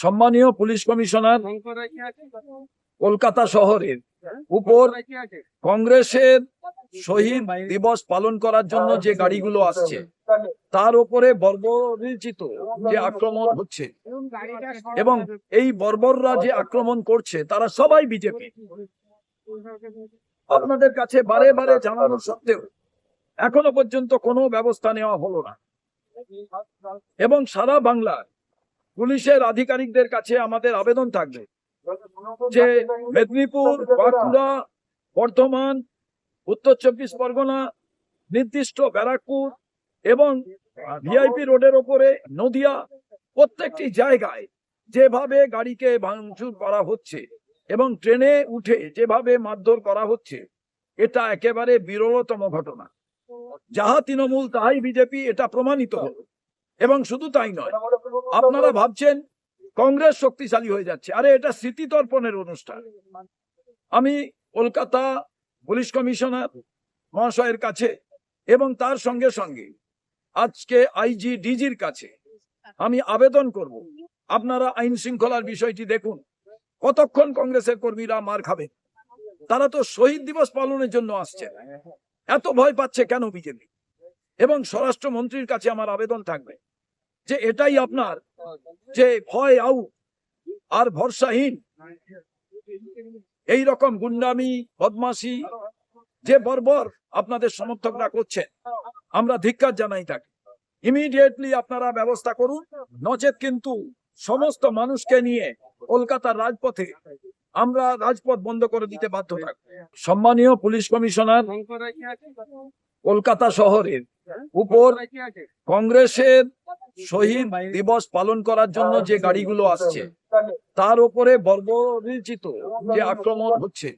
সম্মানীয় police commissioner Kolkata শহরের উপর কংগ্রেসের শহীদ দিবস পালন করার জন্য যে গাড়িগুলো আসছে তার উপরে বর্বরচিত যে আক্রমণ হচ্ছে এবং এই বর্বররা যে আক্রমণ করছে তারা সবাই বিজেপি। আপনাদের কাছে বারে বারে জানানো সত্ত্বেও এখনো পর্যন্ত কোনো ব্যবস্থা নেওয়া হলো না এবং সারা বাংলার পুলিশের আধিকারিকদের কাছে আমাদের আবেদন থাকবে যে মেদিনীপুর, বাঁকুড়া, বর্ধমান, উত্তর চব্বিশ পরগনা, নির্দিষ্ট ব্যারাকপুর এবং ভিআইপি রোডের ওপরে নদিয়া, প্রত্যেকটি জায়গায় যেভাবে গাড়িকে ভাঙচুর করা হচ্ছে এবং ট্রেনে উঠে যেভাবে মারধর করা হচ্ছে, এটা একেবারে বিরলতম ঘটনা। যাহা তৃণমূল তাহাই বিজেপি, এটা প্রমাণিত হলো। এবং শুধু তাই নয়, আপনারা ভাবছেন কংগ্রেস শক্তিশালী হয়ে যাচ্ছে, আরে এটা স্মৃতি তর্পণের অনুষ্ঠান। আমি কলকাতা পুলিশ কমিশনার মহাশয়ের কাছে এবং তার সঙ্গে সঙ্গে আজকে আইজি ডিজির কাছে আমি আবেদন করব, আপনারা আইন শৃঙ্খলার বিষয়টি দেখুন। কতক্ষণ কংগ্রেসের কর্মীরা মার খাবে? তারা তো শহীদ দিবস পালনের জন্য আসছে, এত ভয় পাচ্ছে কেন বিজেপি? এবং স্বরাষ্ট্রমন্ত্রীর কাছে আমার আবেদন থাকবে যে এটাই আপনার যে ভয় আউট আর ভরসাহীন এই রকম গুন্ডামি, বদমাশি যে বর্বর আপনাদের সমর্থকরা করছেন, আমরা ধিক্কার জানাই তাকে। ইমিডিয়েটলি আপনারা ব্যবস্থা করুন, নচেত কিন্তু সমস্ত মানুষকে নিয়ে কলকাতার রাজপথে আমরা রাজপথ বন্ধ করে দিতে বাধ্য থাকব। সম্মানীয় পুলিশ কমিশনার কলকাতা শহরের উপর কংগ্রেসের শহীদ দিবস পালন করার জন্য যে গাড়িগুলো আসছে তার উপরে বর্বরচিত যে আক্রমণ হচ্ছে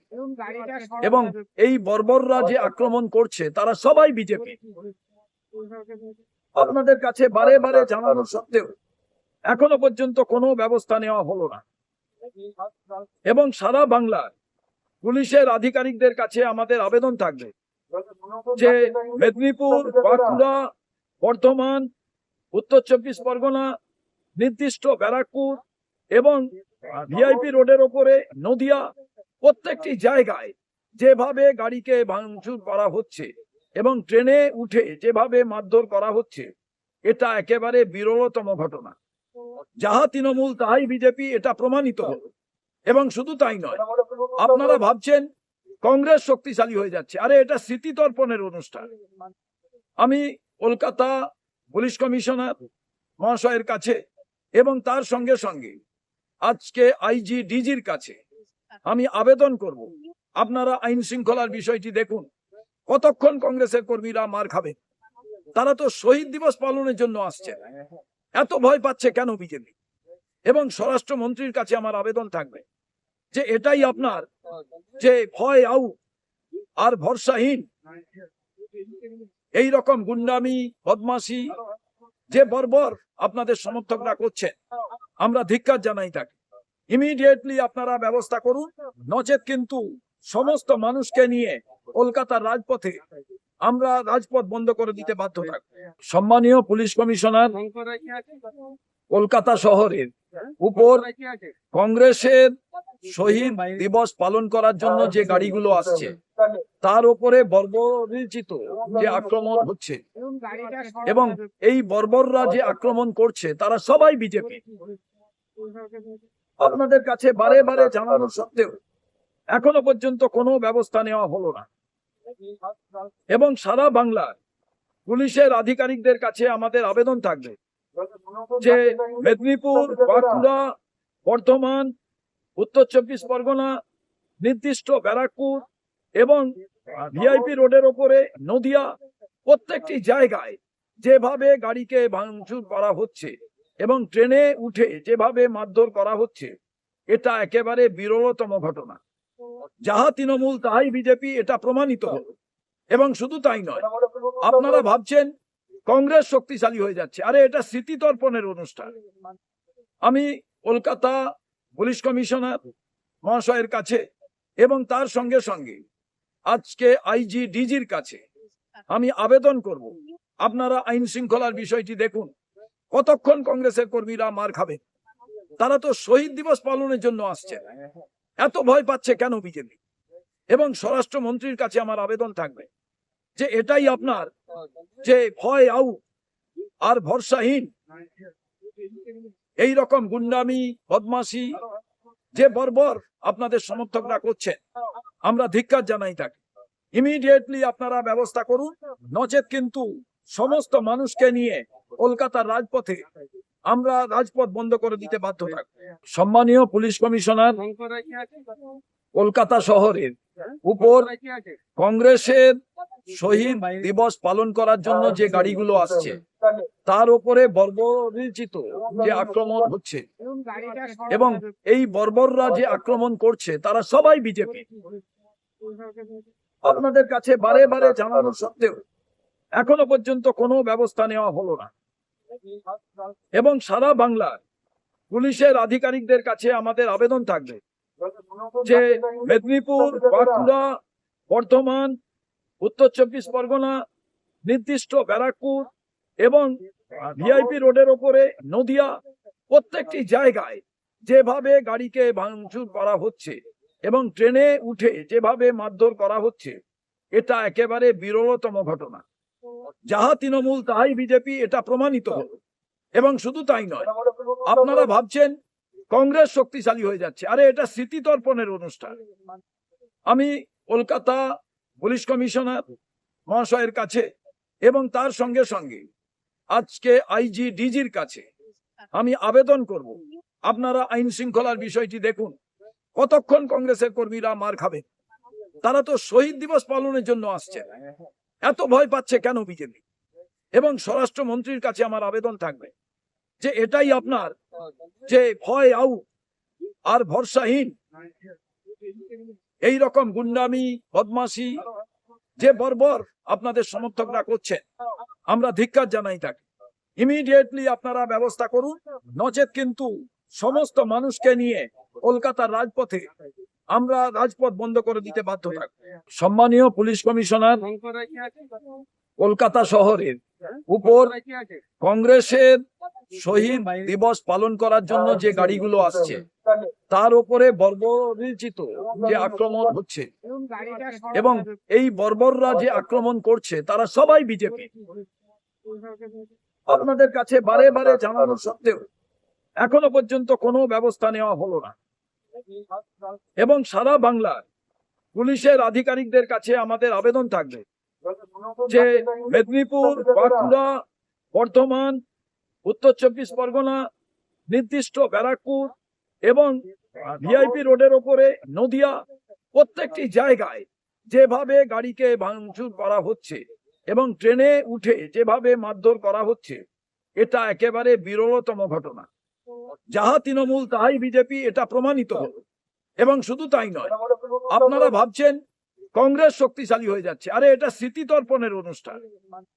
এবং এই বর্বররা যে আক্রমণ করছে তারা সবাই বিজেপি। আপনাদের কাছে বারে বারে জানানো সত্ত্বেও এখনো পর্যন্ত কোনো ব্যবস্থা নেওয়া হলো না এবং সারা বাংলার পুলিশের আধিকারিকদের কাছে আমাদের আবেদন থাকবে যে মেদিনীপুর, বাঁকুড়া, বর্ধমান, উত্তর চব্বিশ পরগনা, নির্দিষ্ট ব্যারাকপুর এবং ভিআইপি রোডের ওপরে নদিয়া, প্রত্যেকটি জায়গায় যেভাবে গাড়িকে ভাঙচুর করা হচ্ছে এবং ট্রেনে উঠে যেভাবে মারধর করা হচ্ছে, এটা একেবারে বিরলতম ঘটনা। যাহা তৃণমূল তাহাই বিজেপি, এটা প্রমাণিত হলো। এবং শুধু তাই নয়, আপনারা ভাবছেন কংগ্রেস শক্তিশালী হয়ে যাচ্ছে, আরে এটা স্মৃতি তর্পণের অনুষ্ঠান। আমি কলকাতা পুলিশ কমিশনার মহাশয়ের কাছে এবং তার সঙ্গে সঙ্গে আজকে আইজি ডিজির কাছে আমি আবেদন করব, আপনারা আইন শৃঙ্খলার বিষয়টি দেখুন। কতক্ষণ কংগ্রেসের কর্মীরা মার খাবে? তারা তো শহীদ দিবস পালনের জন্য আসছে, এত ভয় পাচ্ছে কেন বিজেপি? এবং স্বরাষ্ট্রমন্ত্রীর কাছে আমার আবেদন থাকবে যে এটাই আপনার যে ভয় আউট আর ভরসাহীন এই রকম গুন্ডামি, বদমাশি যে বর্বর আপনাদের সমর্থকরা করছেন, আমরা ধিক্কার জানাই তাকে। ইমিডিয়েটলি আপনারা ব্যবস্থা করুন, নচেত কিন্তু সমস্ত মানুষকে নিয়ে কলকাতার রাজপথে আমরা রাজপথ বন্ধ করে দিতে বাধ্য থাকব। সম্মানীয় পুলিশ কমিশনার কলকাতা শহরের উপর কংগ্রেসের শহীদ দিবস পালন করার জন্য যে গাড়িগুলো আসছে তার উপরে বর্বরচিত যে আক্রমণ হচ্ছে এবং এই বর্বররা যে আক্রমণ করছে তারা সবাই বিজেপি। আপনাদের কাছে বারে বারে জানানো সত্ত্বেও এখনো পর্যন্ত কোনো ব্যবস্থা নেওয়া হলো না এবং সারা বাংলার পুলিশের আধিকারিকদের কাছে আমাদের আবেদন থাকবে যে মেদিনীপুর, বাঁকুড়া, বর্ধমান, উত্তর চব্বিশ পরগনা, নির্দিষ্ট ব্যারাকপুর এবং ভিআইপি রোডের ওপরে নদিয়া, প্রত্যেকটি জায়গায় যেভাবে গাড়িকে ভাঙচুর করা হচ্ছে এবং ট্রেনে উঠে যেভাবে মারধর করা হচ্ছে, এটা একেবারে বিরলতম ঘটনা। যাহা তৃণমূল তাহাই বিজেপি, এটা প্রমাণিত হলো। এবং শুধু তাই নয়, আপনারা ভাবছেন কংগ্রেস শক্তিশালী হয়ে যাচ্ছে, আরে এটা স্মৃতি তর্পণের অনুষ্ঠান। আমি কলকাতা পুলিশ কমিশনার মহাশয়ের কাছে এবং তার সঙ্গে সঙ্গে আজকে আইজি ডিজির কাছে আমি আবেদন করব, আপনারা আইন শৃঙ্খলার বিষয়টি দেখুন। কতক্ষণ কংগ্রেসের কর্মীরা মার খাবে? তারা তো শহীদ দিবস পালনের জন্য আসছে, এত ভয় পাচ্ছে কেন বিজেপি? এবং স্বরাষ্ট্রমন্ত্রীর কাছে আমার আবেদন থাকবে যে এটাই আপনার যে ভয় আউট আর ভরসাহীন এই রকম গুন্ডামি বদমাশি যে বর্বর আপনাদের সমর্থকরা করছেন, আমরা ধিক্কার জানাই তাকে। ইমিডিয়েটলি আপনারা ব্যবস্থা করুন, নচেত কিন্তু সমস্ত মানুষকে নিয়ে কলকাতার রাজপথে আমরা রাজপথ বন্ধ করে দিতে বাধ্য থাকব। সম্মানীয় পুলিশ কমিশনার, কলকাতা শহরের উপর কংগ্রেসের শহীদ দিবস পালন করার জন্য যে গাড়িগুলো আসছে তার উপরে বর্বরচিত যে আক্রমণ হচ্ছে এবং এই বর্বররা যে আক্রমণ করছে তারা সবাই বিজেপি। আপনাদের কাছে বারে বারে জানানো সত্ত্বেও এখনো পর্যন্ত কোনো ব্যবস্থা নেওয়া হলো না এবং সারা বাংলার পুলিশের আধিকারিকদের কাছে আমাদের আবেদন থাকবে যে মেদিনীপুর, বাঁকুড়া, বর্ধমান, উত্তর চব্বিশ পরগনা, নির্দিষ্ট ব্যারাকপুর এবং ভিআইপি রোডের ওপরে নদিয়া, প্রত্যেকটি জায়গায় যেভাবে গাড়িকে ভাঙচুর করা হচ্ছে এবং ট্রেনে উঠে যেভাবে মারধর করা হচ্ছে, এটা একেবারে বিরলতম ঘটনা। যাহা তৃণমূল তাহাই বিজেপি, এটা প্রমাণিত হলো। এবং শুধু তাই নয়, আপনারা ভাবছেন কংগ্রেস শক্তিশালী হয়ে যাচ্ছে, আরে এটা স্মৃতিতর্পণের অনুষ্ঠান। আমি কলকাতা পুলিশ কমিশনার মহাশয়ের কাছে এবং তার সঙ্গে সঙ্গে আজকে আইজি ডিজির কাছে আমি আবেদন করব, আপনারা আইন শৃঙ্খলার বিষয়টি দেখুন। কতক্ষণ কংগ্রেসের কর্মীরা মার খাবে? তারা তো শহীদ দিবস পালনের জন্য আসছে, এত ভয় পাচ্ছে কেন বিজেপি? এবং স্বরাষ্ট্রমন্ত্রীর কাছে আমার আবেদন থাকবে যে এটাই আপনার যে ভয় আউট আর ভরসাহীন এই রকম গুন্ডামি বদমাশি যে বর্বর আপনাদের সমর্থকরা করছেন, আমরা ধিক্কার জানাই তাকে। ইমিডিয়েটলি আপনারা ব্যবস্থা করুন, নচেত কিন্তু সমস্ত মানুষকে নিয়ে কলকাতার রাজপথে আমরা রাজপথ বন্ধ করে দিতে বাধ্য থাকব। সম্মানীয় পুলিশ কমিশনার, কলকাতা শহরের উপর কংগ্রেসের শহীদ দিবস পালন করার জন্য যে গাড়িগুলো আসছে তার উপরে বর্বরচিত যে আক্রমণ হচ্ছে এবং এই বর্বররা যে আক্রমণ করছে তারা সবাই বিজেপি। আপনাদের কাছে বারে বারে জানানো সত্ত্বেও এখনো পর্যন্ত কোনো ব্যবস্থা নেওয়া হলো না এবং সারা বাংলার পুলিশের আধিকারিকদের কাছে আমাদের আবেদন থাকবে যে মেদিনীপুর, বাঁকুড়া, বর্ধমান, উত্তর চব্বিশ পরগনা, নির্দিষ্ট ব্যারাকপুর এবং ভিআইপি রোডের ওপরে নদিয়া, প্রত্যেকটি জায়গায় যেভাবে গাড়িকে ভাঙচুর করা হচ্ছে এবং ট্রেনে উঠে যেভাবে মারধর করা হচ্ছে, এটা একেবারে বিরলতম ঘটনা। যাহা তৃণমূল তাহাই বিজেপি, এটা প্রমাণিত হলো। এবং শুধু তাই নয়, আপনারা ভাবছেন কংগ্রেস শক্তিশালী হয়ে যাচ্ছে, আরে এটা স্মৃতিতর্পণের অনুষ্ঠান।